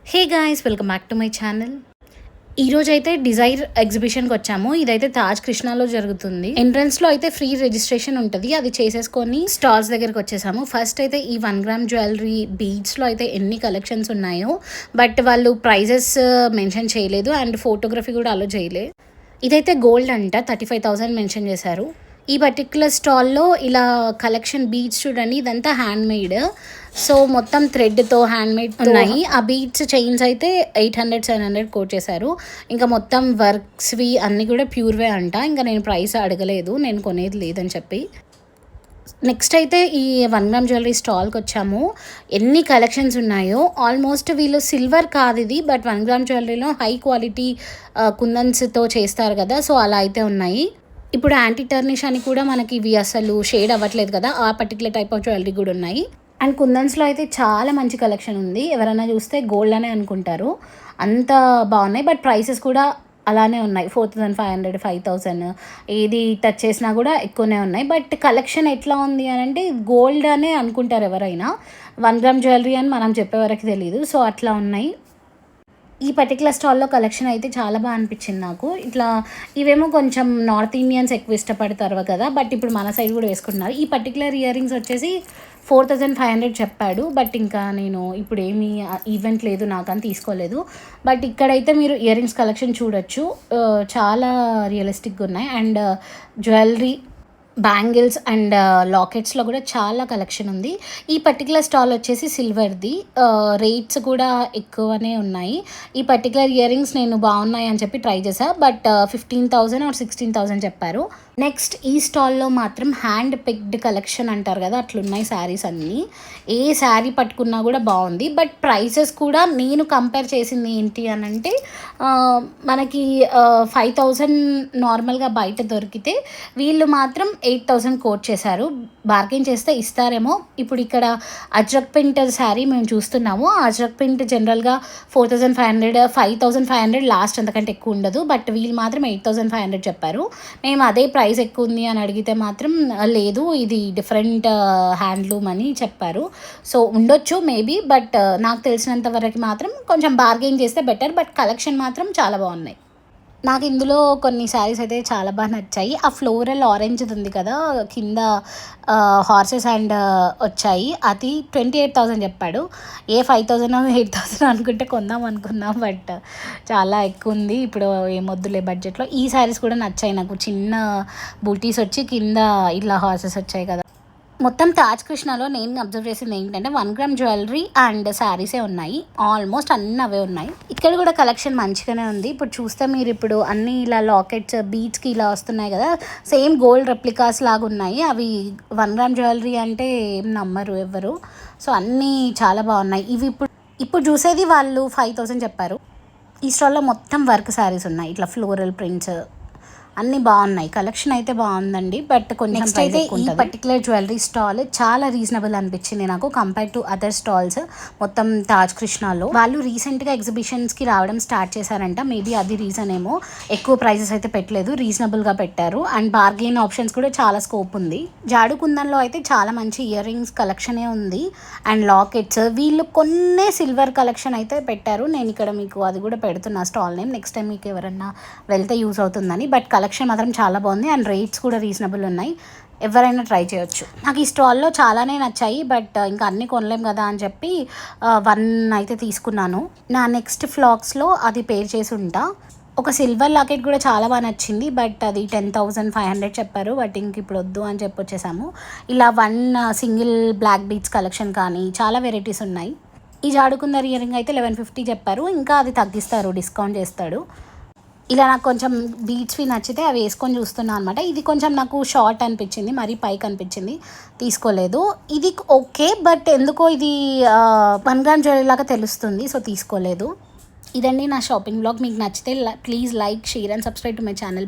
Hey guys, welcome back to my channel. ఈరోజు అయితే Dzire ఎగ్జిబిషన్కి వచ్చాము. ఇదైతే తాజ్ కృష్ణాలో జరుగుతుంది. ఎంట్రన్స్లో అయితే ఫ్రీ రిజిస్ట్రేషన్ ఉంటుంది. అది చేసేసుకొని స్టాల్స్ దగ్గరికి వచ్చేసాము. ఫస్ట్ అయితే ఈ 1 గ్రామ్ జ్యువెలరీ బీడ్స్లో అయితే ఎన్ని కలెక్షన్స్ ఉన్నాయో, బట్ వాళ్ళు ప్రైజెస్ మెన్షన్ చేయలేదు అండ్ ఫోటోగ్రఫీ కూడా అలో చేయలేదు. ఇదైతే గోల్డ్ అంట, 35,000 మెన్షన్ చేశారు. ఈ పర్టిక్యులర్ స్టాల్లో ఇలా కలెక్షన్ బీడ్స్ చూడండి, ఇదంతా హ్యాండ్ మేడ్. సో మొత్తం థ్రెడ్తో హ్యాండ్మేడ్ ఉన్నాయి. ఆ బీడ్స్ చైన్స్ అయితే 800-700 కోట్ చేశారు. ఇంకా మొత్తం వర్క్స్వి అన్నీ కూడా ప్యూర్వే అంట. ఇంకా నేను ప్రైస్ అడగలేదు, నేను కొనేది లేదని చెప్పి. నెక్స్ట్ అయితే ఈ 1 గ్రామ్ జ్యువెలరీ స్టాల్కి వచ్చాము. ఎన్ని కలెక్షన్స్ ఉన్నాయో. ఆల్మోస్ట్ వీళ్ళు సిల్వర్ కాదు ఇది, బట్ 1 గ్రామ్ జ్యువెలరీలో హై క్వాలిటీ కుందన్స్తో చేస్తారు కదా, సో అలా అయితే ఉన్నాయి. ఇప్పుడు యాంటీ టర్నిష్ అని కూడా మనకి ఇవి అసలు షేడ్ అవ్వట్లేదు కదా, ఆ పర్టికులర్ టైప్ ఆఫ్ జ్యువెలరీ కూడా ఉన్నాయి. అండ్ కుందన్స్లో అయితే చాలా మంచి కలెక్షన్ ఉంది. ఎవరైనా చూస్తే గోల్డ్ అనే అనుకుంటారు, అంత బాగున్నాయి. బట్ ప్రైసెస్ కూడా అలానే ఉన్నాయి, 4,500, 5,000 ఏది టచ్ చేసినా కూడా ఎక్కువనే ఉన్నాయి. బట్ కలెక్షన్ ఎట్లా ఉంది అని అంటే గోల్డ్ అనే అనుకుంటారు ఎవరైనా, 1 గ్రామ్ జ్యువెలరీ అని మనం చెప్పే వరకు తెలియదు. సో అట్లా ఉన్నాయి. ఈ పర్టికులర్ స్టాల్లో కలెక్షన్ అయితే చాలా బాగా అనిపించింది నాకు. ఇట్లా ఇవేమో కొంచెం నార్త్ ఇండియన్స్ ఎక్కువ ఇష్టపడతారు కదా, బట్ ఇప్పుడు మన సైడ్ కూడా వేసుకుంటున్నారు. ఈ పర్టికులర్ ఇయర్ రింగ్స్ వచ్చేసి 4,500 చెప్పాడు. బట్ ఇంకా నేను ఇప్పుడు ఏమీ ఈవెంట్ లేదు నాకు అని తీసుకోలేదు. బట్ ఇక్కడైతే మీరు ఇయర్ రింగ్స్ కలెక్షన్ చూడొచ్చు, చాలా రియలిస్టిక్గా ఉన్నాయి. అండ్ జ్యువెలరీ, బ్యాంగిల్స్ అండ్ లాకెట్స్లో కూడా చాలా కలెక్షన్ ఉంది. ఈ పర్టికులర్ స్టాల్ వచ్చేసి సిల్వర్ది. రేట్స్ కూడా ఎక్కువనే ఉన్నాయి. ఈ పర్టికులర్ ఇయర్ రింగ్స్ నేను బాగున్నాయి అని చెప్పి ట్రై చేసా, బట్ 15,000 ఆర్ 16,000 చెప్పారు. నెక్స్ట్ ఈ స్టాల్లో మాత్రం హ్యాండ్ పిక్డ్ కలెక్షన్ అంటారు కదా, అట్లున్నాయి శారీస్ అన్నీ. ఏ శారీ పట్టుకున్నా కూడా బాగుంది. బట్ ప్రైసెస్ కూడా నేను కంపేర్ చేసింది ఏంటి అని అంటే, మనకి 5,000 నార్మల్గా బయట దొరికితే వీళ్ళు మాత్రం 8,000 కోట్ చేశారు. బార్గెన్ చేస్తే ఇస్తారేమో. ఇప్పుడు ఇక్కడ అజ్రక్ ప్రింట్ శారీ మేము చూస్తున్నాము. ఆ అజ్రక్ ప్రింట్ జనరల్గా 4,500, 5,500 లాస్ట్, అంతకంటే ఎక్కువ ఉండదు. బట్ వీళ్ళు మాత్రం 8,500 చెప్పారు. మేము అదే ప్రైస్ ఎక్కువ ఉంది అని అడిగితే మాత్రం లేదు, ఇది డిఫరెంట్ హ్యాండ్లూమ్ అని చెప్పారు. సో ఉండొచ్చు మేబీ, బట్ నాకు తెలిసినంత వరకు మాత్రం కొంచెం బార్గెన్ చేస్తే బెటర్. బట్ కలెక్షన్ మాత్రం చాలా బాగున్నాయి. నాకు ఇందులో కొన్ని శారీస్ అయితే చాలా బాగా నచ్చాయి. ఆ ఫ్లోరల్ ఆరెంజ్ ఉంది కదా, కింద హార్సెస్ అండ్ వచ్చాయి, అది 28,000 చెప్పాడు. ఏ 5,000 8,000 అనుకుంటే కొందాం అనుకున్నాం, బట్ చాలా ఎక్కువ ఉంది. ఇప్పుడు ఏమొద్దులే బడ్జెట్లో. ఈ శారీస్ కూడా నచ్చాయి నాకు, చిన్న బూటీస్ వచ్చి కింద ఇట్లా హార్సెస్ వచ్చాయి కదా. మొత్తం తాజ్ కృష్ణలో నేను అబ్జర్వ్ చేసింది ఏంటంటే 1 గ్రామ్ జ్యువెలరీ అండ్ శారీసే ఉన్నాయి. ఆల్మోస్ట్ అన్నీ అవే ఉన్నాయి. ఇక్కడ కూడా కలెక్షన్ మంచిగానే ఉంది. ఇప్పుడు చూస్తే మీరు ఇప్పుడు అన్నీ ఇలా లాకెట్స్, బీడ్స్కి ఇలా వస్తున్నాయి కదా, సేమ్ గోల్డ్ రెప్లికాస్ లాగా ఉన్నాయి. అవి 1 గ్రామ్ జ్యువెలరీ అంటే ఏం నమ్మరు ఎవ్వరు. సో అన్నీ చాలా బాగున్నాయి. ఇవి ఇప్పుడు చూసేది వాళ్ళు 5,000 చెప్పారు. ఈ స్టాల్లో మొత్తం వర్క్ శారీస్ ఉన్నాయి, ఇట్లా ఫ్లోరల్ ప్రింట్స్ అన్నీ బాగున్నాయి. కలెక్షన్ అయితే బాగుందండి, బట్ కొంచెం నెక్స్ట్ అయితే ఈ పర్టికులర్ జ్యువెలరీ స్టాల్ చాలా రీజనబుల్ అనిపించింది నాకు కంపేర్ టు అదర్ స్టాల్స్. మొత్తం తాజ్ కృష్ణాలో వాళ్ళు రీసెంట్గా ఎగ్జిబిషన్స్కి రావడం స్టార్ట్ చేశారంట. మేబీ అది రీజన్ ఏమో, ఎక్కువ ప్రైజెస్ అయితే పెట్టలేదు, రీజనబుల్గా పెట్టారు. అండ్ బార్గెయిన్ ఆప్షన్స్ కూడా చాలా స్కోప్ ఉంది. జాడు కుందన్లో అయితే చాలా మంచి ఇయర్ రింగ్స్ కలెక్షనే ఉంది అండ్ లాకెట్స్. వీళ్ళు కొన్నే సిల్వర్ కలెక్షన్ అయితే పెట్టారు. నేను ఇక్కడ మీకు అది కూడా పెడుతున్నా స్టాల్ నేమ్, నెక్స్ట్ టైం మీకు ఎవరన్నా వెళ్తే యూస్ అవుతుందని. బట్ కలెక్షన్ మాత్రం చాలా బాగుంది అండ్ రేట్స్ కూడా రీజనబుల్ ఉన్నాయి. ఎవరైనా ట్రై చేయొచ్చు. నాకు ఈ స్టాల్లో చాలానే నచ్చాయి, బట్ ఇంకా అన్నీ కొనలేం కదా అని చెప్పి 1 అయితే తీసుకున్నాను. నా నెక్స్ట్ ఫ్లాగ్స్లో అది పేర్ చేసి ఉంటా. ఒక సిల్వర్ లాకెట్ కూడా చాలా బాగా నచ్చింది, బట్ అది 10,500 చెప్పారు. బట్ ఇంక ఇప్పుడు వద్దు అని చెప్పి వచ్చేసాము. ఇలా 1 సింగిల్ బ్లాక్ బీడ్స్ కలెక్షన్ కానీ చాలా వెరైటీస్ ఉన్నాయి. ఈ జాడుకుందర్ ఇయర్ రింగ్ అయితే 1150 చెప్పారు. ఇంకా అది తగ్గిస్తారు, డిస్కౌంట్ చేస్తాడు. ఇలా నాకు కొంచెం బీడ్స్వి నచ్చితే అవి వేసుకొని చూస్తున్నాను అనమాట. ఇది కొంచెం నాకు షార్ట్ అనిపించింది, మరీ పైకి అనిపించింది, తీసుకోలేదు. ఇది ఓకే, బట్ ఎందుకో ఇది 1 గ్రామ్ జ్యువెలరీ లాగా తెలుస్తుంది, సో తీసుకోలేదు. ఇదండి నా షాపింగ్ బ్లాగ్. మీకు నచ్చితే please like, share and subscribe to my channel.